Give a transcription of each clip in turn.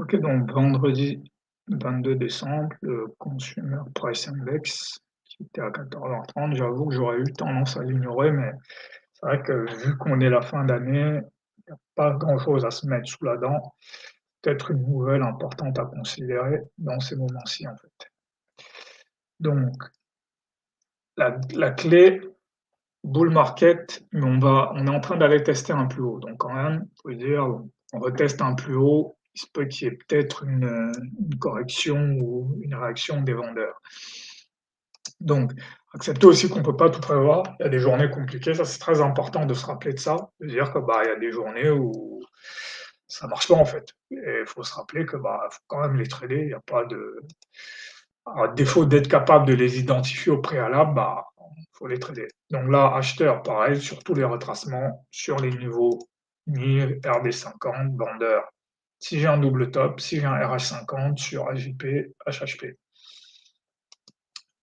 Ok, donc vendredi 22 décembre, le Consumer Price Index qui était à 14h30, j'avoue que j'aurais eu tendance à l'ignorer, mais c'est vrai que vu qu'on est la fin d'année, il n'y a pas grand-chose à se mettre sous la dent. Peut-être une nouvelle importante à considérer dans ces moments-ci, en fait. Donc, la clé, bull market, mais on est en train d'aller tester un plus haut. Donc, quand même, il faut dire, on reteste un plus haut. Il se peut qu'il y ait peut-être une correction ou une réaction des vendeurs. Donc, accepter aussi qu'on ne peut pas tout prévoir. Il y a des journées compliquées, ça c'est très important de se rappeler de ça, de dire que il y a des journées où ça marche pas en fait. Et il faut se rappeler que faut quand même les trader. Il n'y a pas de, à défaut d'être capable de les identifier au préalable, faut les trader. Donc là, acheteur, pareil, sur tous les retracements, sur les niveaux NIR, RD50, vendeur. Si j'ai un double top, si j'ai un RH50 sur AJP, HHP.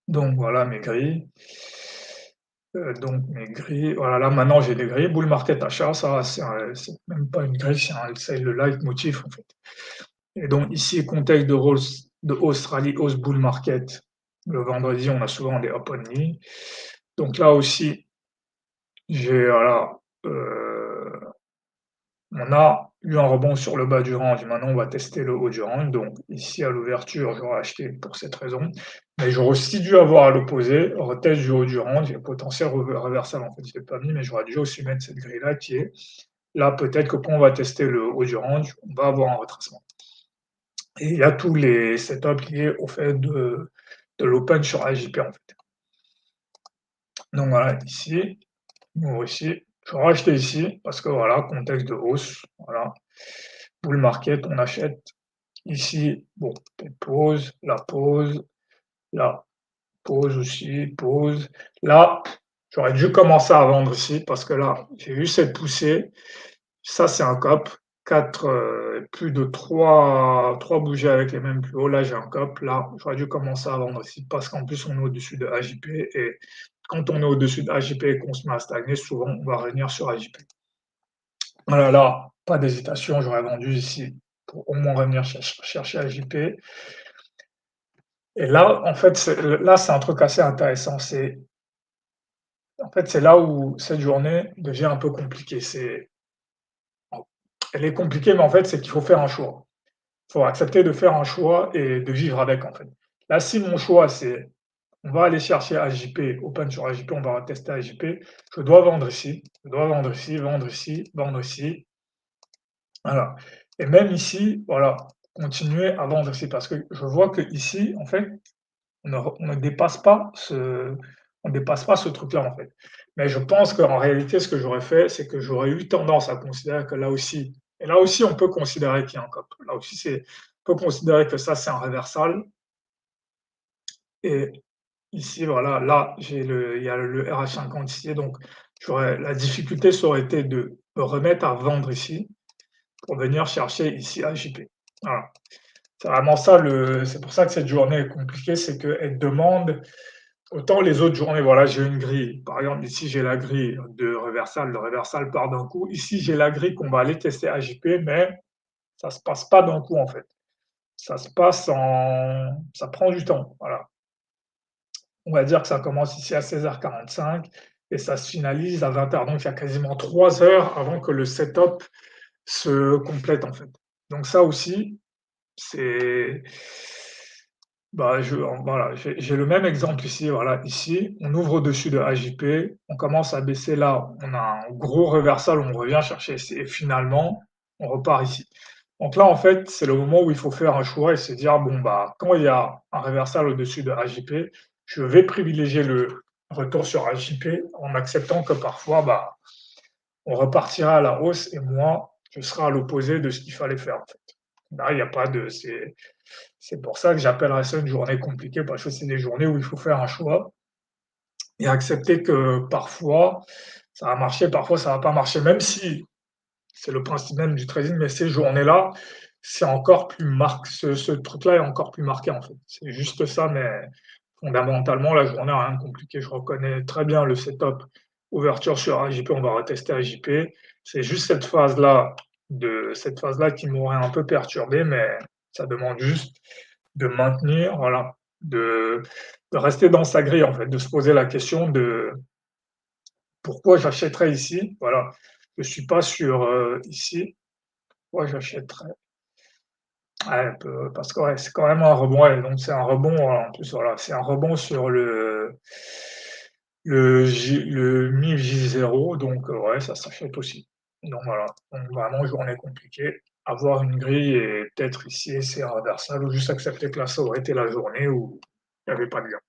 Donc voilà mes grilles. Donc mes grilles, voilà, là maintenant j'ai des grilles. Bull market achat, ça c'est même pas une grille, c'est le leitmotiv en fait. Et donc ici, contexte de Australie, hausse bull market. Le vendredi, on a souvent des open only. Donc là aussi, j'ai voilà, on a eu un rebond sur le bas du range. Maintenant, on va tester le haut du range. Donc ici, à l'ouverture, j'aurais acheté pour cette raison. Mais j'aurais aussi dû avoir à l'opposé, retest du haut du range et potentiel reversal. En fait, je ne l'ai pas mis, mais j'aurais dû aussi mettre cette grille-là qui est là, peut-être que quand on va tester le haut du range, on va avoir un retracement. Et il y a tous les setups liés au fait de l'open sur AJP en fait. Donc voilà, ici, nous ici, j'aurais acheté ici parce que voilà, contexte de hausse, voilà. Bull market, on achète ici, bon, pause, la pause aussi, pause. Là, j'aurais dû commencer à vendre ici parce que là, j'ai eu cette poussée. Ça, c'est un cop. Plus de trois bougies avec les mêmes plus hauts. Là, j'ai un cop. Là, j'aurais dû commencer à vendre ici parce qu'en plus, on est au-dessus de AJP. Et quand on est au-dessus de AJP et qu'on se met à stagner, souvent, on va revenir sur AJP. Voilà, là, pas d'hésitation. J'aurais vendu ici pour au moins revenir chercher AJP. Et là, en fait, c'est un truc assez intéressant. En fait, c'est là où cette journée devient un peu compliquée. Elle est compliquée, mais en fait, c'est qu'il faut faire un choix. Il faut accepter de faire un choix et de vivre avec, en fait. Là, si mon choix, c'est on va aller chercher AJP, open sur AJP, on va tester AJP, je dois vendre ici, je dois vendre ici, vendre ici, vendre ici. Voilà. Et même ici, voilà, continuer à vendre ici parce que je vois que ici, en fait, on ne dépasse pas ce truc-là, en fait. Mais je pense qu'en réalité, ce que j'aurais fait, c'est que j'aurais eu tendance à considérer que là aussi, et là aussi, on peut considérer qu'il y a un cop. Là aussi, on peut considérer que ça, c'est un reversal. Et ici, voilà, là, il y a le RH50 ici, donc la difficulté, ça aurait été de me remettre à vendre ici pour venir chercher ici AJP. Voilà. C'est vraiment ça, c'est pour ça que cette journée est compliquée, c'est qu'elle demande. Autant les autres journées, voilà, j'ai une grille. Par exemple, ici, j'ai la grille de reversal. Le reversal part d'un coup. Ici, j'ai la grille qu'on va aller tester AJP, mais ça ne se passe pas d'un coup, en fait. Ça prend du temps. Voilà. On va dire que ça commence ici à 16h45 et ça se finalise à 20h. Donc, il y a quasiment 3 heures avant que le setup se complète, en fait. Donc, ça aussi, c'est voilà, j'ai le même exemple ici, voilà, ici, on ouvre au-dessus de AJP, on commence à baisser là, on a un gros reversal, on revient chercher ici, et finalement, on repart ici. Donc là, en fait, c'est le moment où il faut faire un choix et se dire, bon, quand il y a un reversal au-dessus de AJP, je vais privilégier le retour sur AJP en acceptant que parfois, on repartira à la hausse et moi, je serai à l'opposé de ce qu'il fallait faire, en fait. Là, il n'y a pas de, c'est pour ça que j'appellerais ça une journée compliquée, parce que c'est des journées où il faut faire un choix et accepter que parfois, ça va marcher, parfois ça va pas marcher, même si c'est le principe même du trading, mais ces journées-là, c'est encore plus marqué, ce truc-là est encore plus marqué, en fait. C'est juste ça, mais fondamentalement, la journée n'a rien de compliqué. Je reconnais très bien le setup ouverture sur AJP, on va retester AJP. C'est juste cette phase-là de cette phase-là qui m'aurait un peu perturbé, mais ça demande juste de maintenir, voilà, de rester dans sa grille, en fait, de se poser la question de: «Pourquoi j'achèterais ici?» Voilà, je suis pas sur, ici, pourquoi j'achèterais? Ouais, parce que, ouais, c'est quand même un rebond, ouais, donc c'est un rebond, en plus, voilà, c'est un rebond sur le MIF J0, donc ouais, ça s'achète aussi. Donc voilà, donc vraiment journée compliquée. Avoir une grille et peut-être ici essayer un reversal ou juste accepter que là, ça aurait été la journée où il y avait pas de gain.